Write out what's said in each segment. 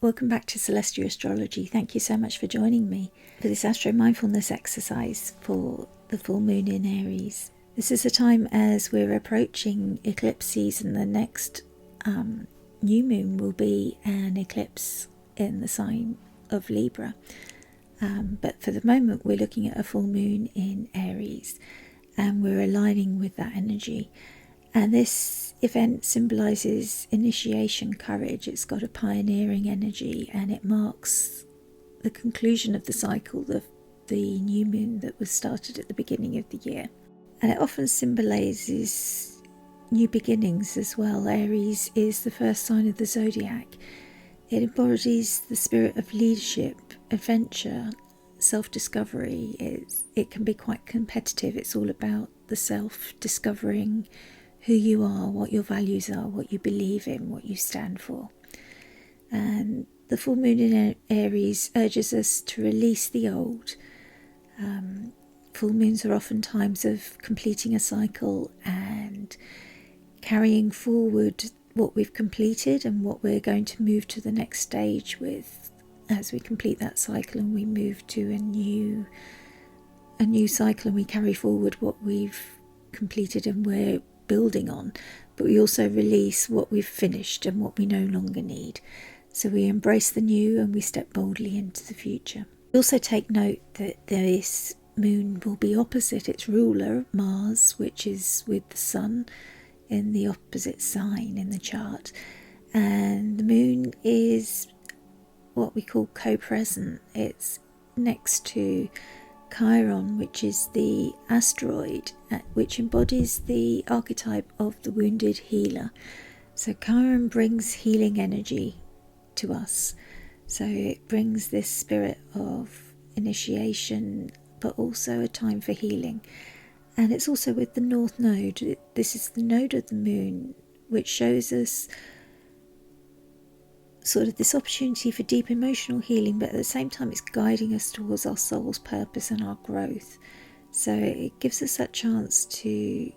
Welcome back to Celestia Astrology. Thank you so much for joining me for this Astromindfulness exercise for the full moon in Aries. This is a time as we're approaching eclipse season. The next new moon will be an eclipse in the sign of Libra. But for the moment, we're looking at a full moon in Aries and we're aligning with that energy. And this event symbolizes initiation, courage. It's got a pioneering energy and it marks the conclusion of the cycle of the new moon that was started at the beginning of the year. And it often symbolizes new beginnings as well. Aries is the first sign of the zodiac. It embodies the spirit of leadership, adventure, self-discovery. It can be quite competitive. It's all about the self, discovering who you are, what your values are, what you believe in, what you stand for. And the full moon in Aries urges us to release the old. Full moons are often times of completing a cycle and carrying forward what we've completed and what we're going to move to the next stage with as we complete that cycle and we move to a new cycle and we carry forward what we've completed and we're building on, but we also release what we've finished and what we no longer need. So we embrace the new and we step boldly into the future. We also take note that this moon will be opposite its ruler, Mars, which is with the sun in the opposite sign in the chart. And the moon is what we call co-present. It's next to Chiron, which is the asteroid, which embodies the archetype of the wounded healer. So Chiron brings healing energy to us. So it brings this spirit of initiation, but also a time for healing. And it's also with the North Node. This is the node of the moon, which shows us sort of this opportunity for deep emotional healing, but at the same time it's guiding us towards our soul's purpose and our growth. So it gives us that chance to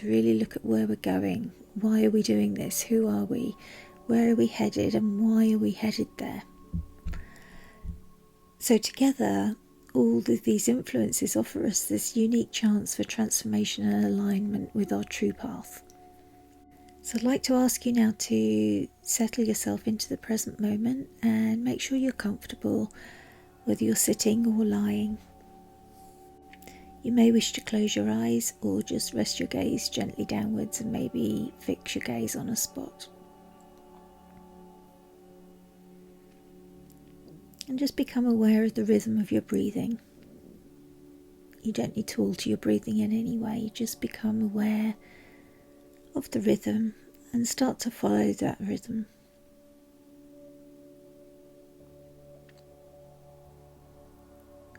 really look at where we're going. Why are we doing this? Who are we? Where are we headed? And why are we headed there? So together, all of these influences offer us this unique chance for transformation and alignment with our true path. So I'd like to ask you now to settle yourself into the present moment and make sure you're comfortable, whether you're sitting or lying. You may wish to close your eyes or just rest your gaze gently downwards and maybe fix your gaze on a spot. And just become aware of the rhythm of your breathing. You don't need to alter your breathing in any way, just become aware of the rhythm and start to follow that rhythm.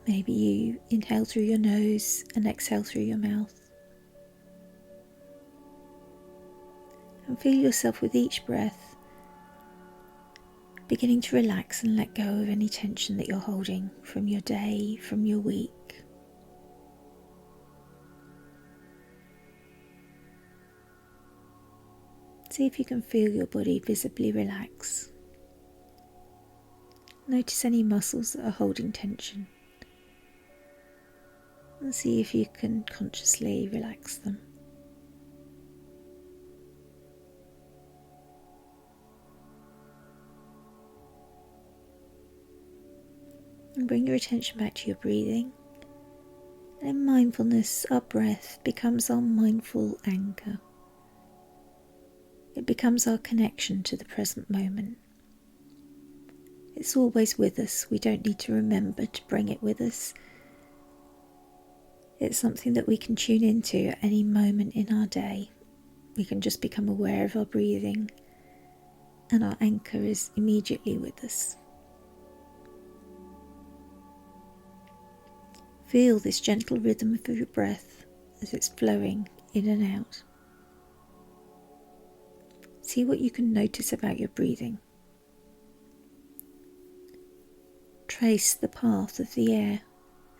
Maybe you inhale through your nose and exhale through your mouth. And feel yourself with each breath beginning to relax and let go of any tension that you're holding from your day, from your week. See if you can feel your body visibly relax. Notice any muscles that are holding tension. And see if you can consciously relax them. And bring your attention back to your breathing. And in mindfulness, our breath becomes our mindful anchor. It becomes our connection to the present moment. It's always with us. We don't need to remember to bring it with us. It's something that we can tune into at any moment in our day. We can just become aware of our breathing, and our anchor is immediately with us. Feel this gentle rhythm of your breath as it's flowing in and out. See what you can notice about your breathing. Trace the path of the air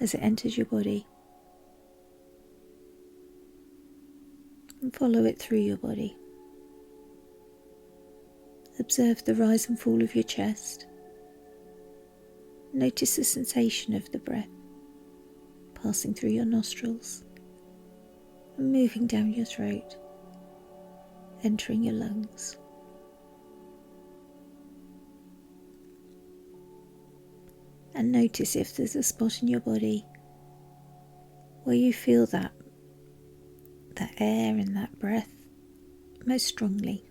as it enters your body. And follow it through your body. Observe the rise and fall of your chest. Notice the sensation of the breath passing through your nostrils and moving down your throat, entering your lungs. And notice if there's a spot in your body where you feel that air and that breath most strongly.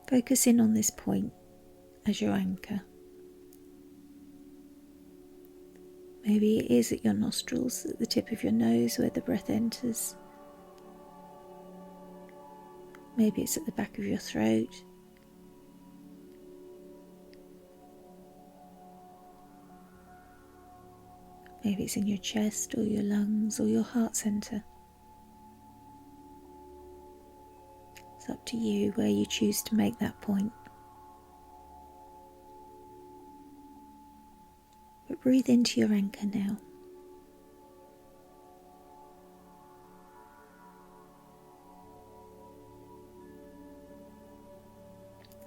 Focus in on this point as your anchor. Maybe it is at your nostrils, at the tip of your nose where the breath enters. Maybe it's at the back of your throat. Maybe it's in your chest or your lungs or your heart center. It's up to you where you choose to make that point. But breathe into your anchor now.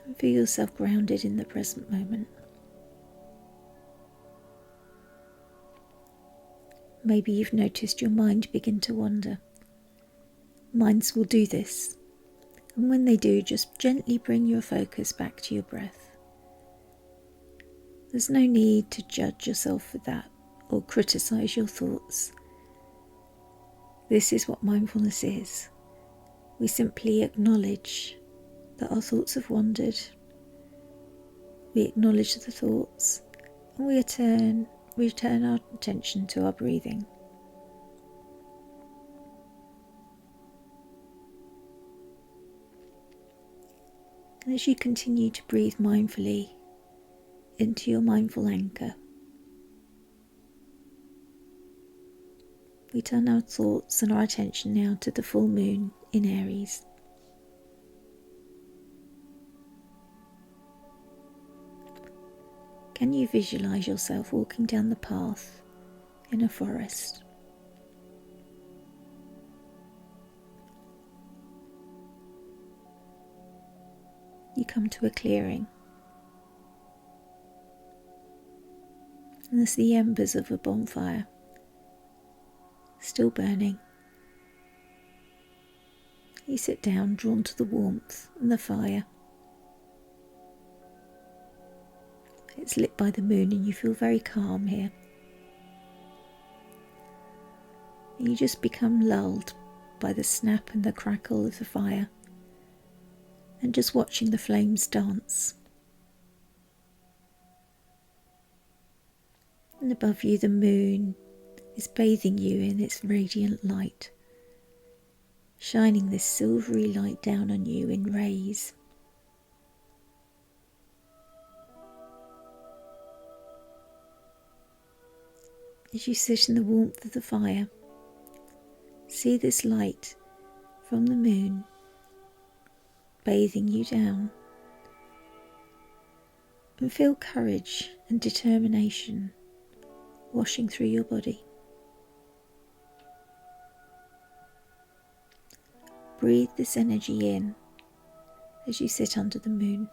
And feel yourself grounded in the present moment. Maybe you've noticed your mind begin to wander. Minds will do this, and when they do, just gently bring your focus back to your breath. There's no need to judge yourself for that or criticize your thoughts. This is what mindfulness is. We simply acknowledge that our thoughts have wandered. We acknowledge the thoughts, and we return our attention to our breathing. And as you continue to breathe mindfully into your mindful anchor, we turn our thoughts and our attention now to the full moon in Aries. Can you visualize yourself walking down the path in a forest? You come to a clearing, and there's the embers of a bonfire still burning. You sit down, drawn to the warmth and the fire. It's lit by the moon and you feel very calm here. And you just become lulled by the snap and the crackle of the fire and just watching the flames dance. And above you the moon is bathing you in its radiant light, shining this silvery light down on you in rays. As you sit in the warmth of the fire, see this light from the moon bathing you down, and feel courage and determination washing through your body. Breathe this energy in as you sit under the moon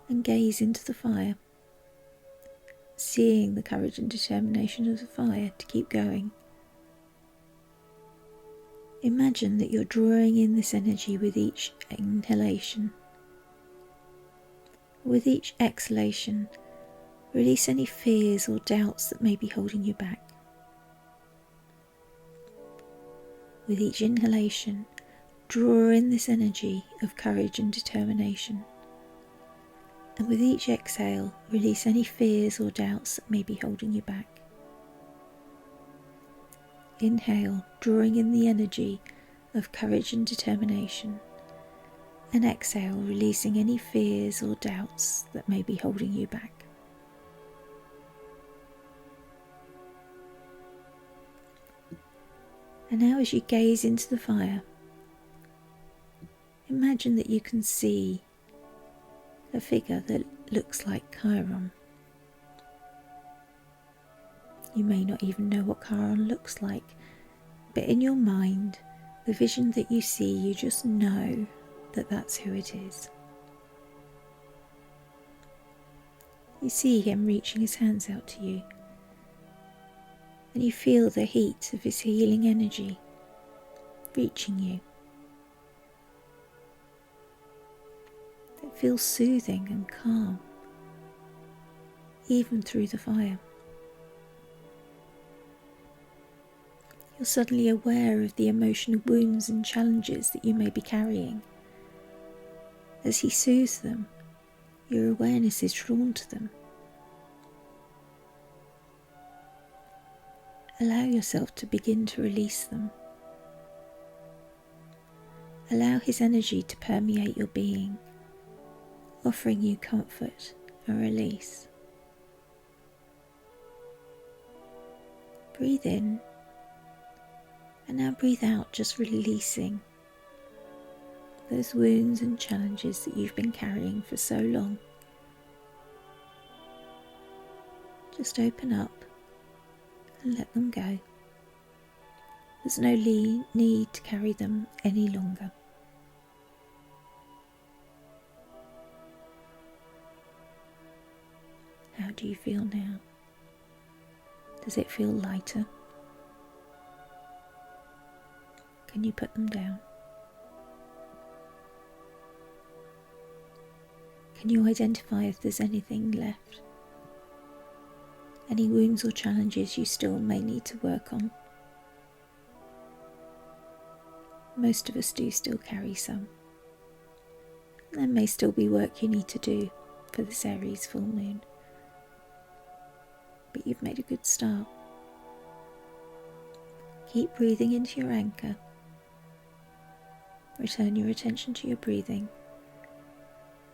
and gaze into the fire, seeing the courage and determination of the fire to keep going. Imagine that you're drawing in this energy with each inhalation. With each exhalation, release any fears or doubts that may be holding you back. With each inhalation, draw in this energy of courage and determination. And with each exhale, release any fears or doubts that may be holding you back. Inhale, drawing in the energy of courage and determination. And exhale, releasing any fears or doubts that may be holding you back. And now as you gaze into the fire, imagine that you can see a figure that looks like Chiron. You may not even know what Chiron looks like, but in your mind, the vision that you see, you just know that that's who it is. You see him reaching his hands out to you, and you feel the heat of his healing energy reaching you. It feels soothing and calm, even through the fire. You're suddenly aware of the emotional wounds and challenges that you may be carrying. As he soothes them, your awareness is drawn to them. Allow yourself to begin to release them. Allow his energy to permeate your being, offering you comfort and release. Breathe in, and now breathe out, just releasing those wounds and challenges that you've been carrying for so long. Just open up and let them go. There's no need to carry them any longer. How do you feel now? Does it feel lighter? Can you put them down? Can you identify if there's anything left? Any wounds or challenges you still may need to work on? Most of us do still carry some. There may still be work you need to do for this Aries full moon, but you've made a good start. Keep breathing into your anchor. Return your attention to your breathing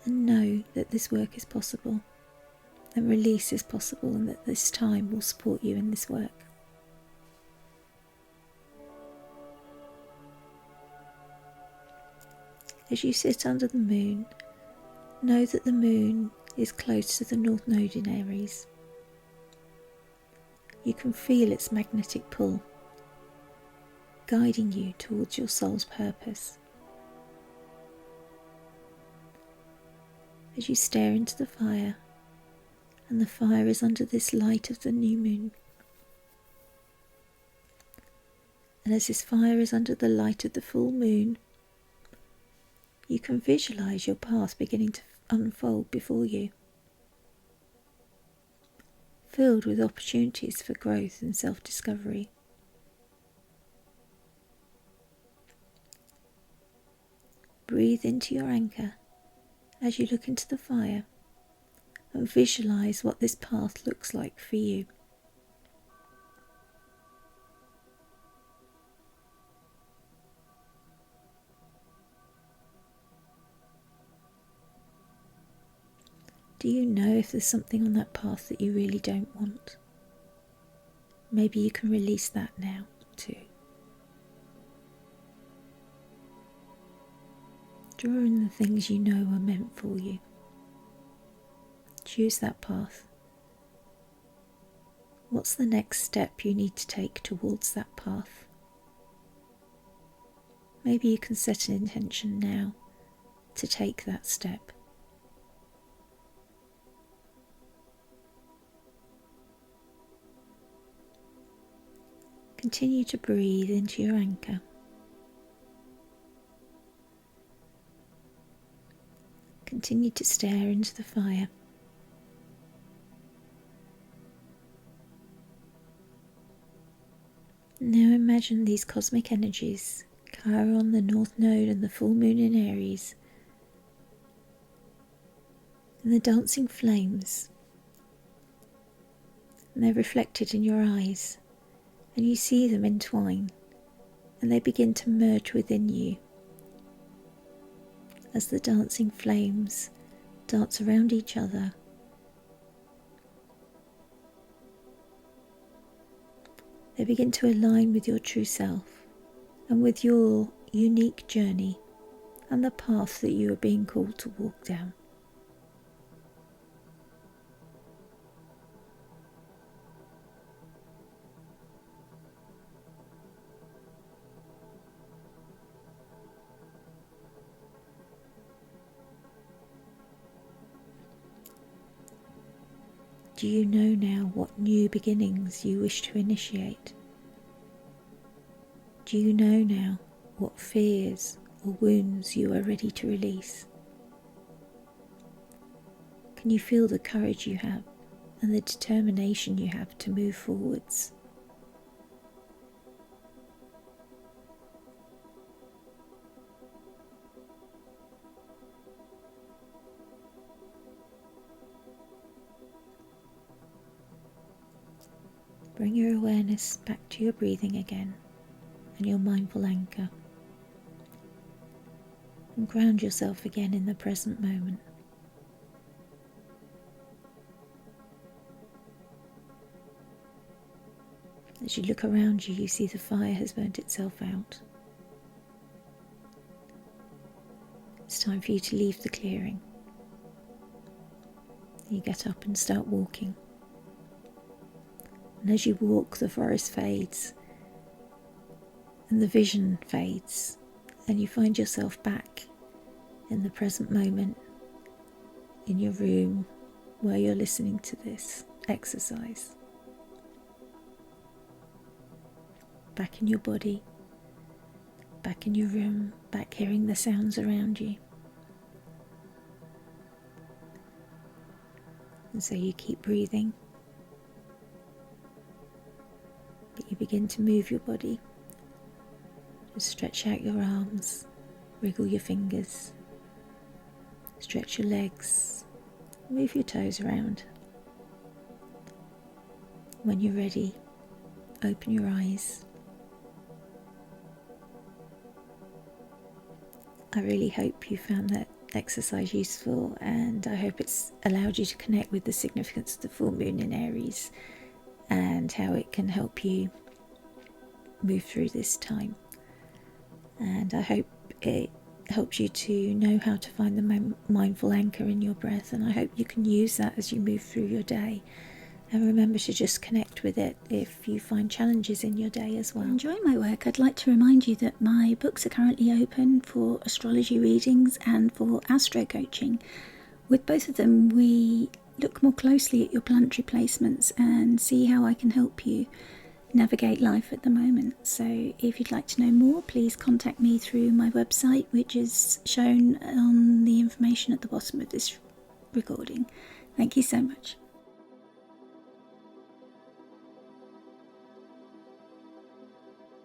and know that this work is possible, and release is possible, and that this time will support you in this work. As you sit under the moon, know that the moon is close to the North Node in Aries. You can feel its magnetic pull, guiding you towards your soul's purpose. As you stare into the fire, and the fire is under this light of the new moon, and as this fire is under the light of the full moon, you can visualize your path beginning to unfold before you, filled with opportunities for growth and self-discovery. Breathe into your anchor as you look into the fire and visualize what this path looks like for you. Do you know if there's something on that path that you really don't want? Maybe you can release that now too. Draw in the things you know are meant for you. Choose that path. What's the next step you need to take towards that path? Maybe you can set an intention now to take that step. Continue to breathe into your anchor. Continue to stare into the fire. Now imagine these cosmic energies, Chiron, the North Node and the full moon in Aries, and the dancing flames, and they're reflected in your eyes, and you see them entwine, and they begin to merge within you as the dancing flames dance around each other. They begin to align with your true self and with your unique journey and the path that you are being called to walk down. Do you know now what new beginnings you wish to initiate? Do you know now what fears or wounds you are ready to release? Can you feel the courage you have and the determination you have to move forwards? Bring your awareness back to your breathing again and your mindful anchor, and ground yourself again in the present moment. As you look around you, you see the fire has burnt itself out. It's time for you to leave the clearing. You get up and start walking. And as you walk, the forest fades and the vision fades, and you find yourself back in the present moment in your room where you're listening to this exercise. Back in your body, back in your room, back hearing the sounds around you. And so you keep breathing, but you begin to move your body. Just stretch out your arms, wriggle your fingers, stretch your legs, move your toes around. When you're ready, open your eyes. I really hope you found that exercise useful, and I hope it's allowed you to connect with the significance of the full moon in Aries and how it can help you move through this time. And I hope it helps you to know how to find the mindful anchor in your breath, and I hope you can use that as you move through your day. And remember to just connect with it if you find challenges in your day as well. Enjoying my work, I'd like to remind you that my books are currently open for astrology readings and for Astro coaching. With both of them, we look more closely at your planetary placements and see how I can help you navigate life at the moment. So if you'd like to know more, please contact me through my website, which is shown on the information at the bottom of this recording. Thank you so much.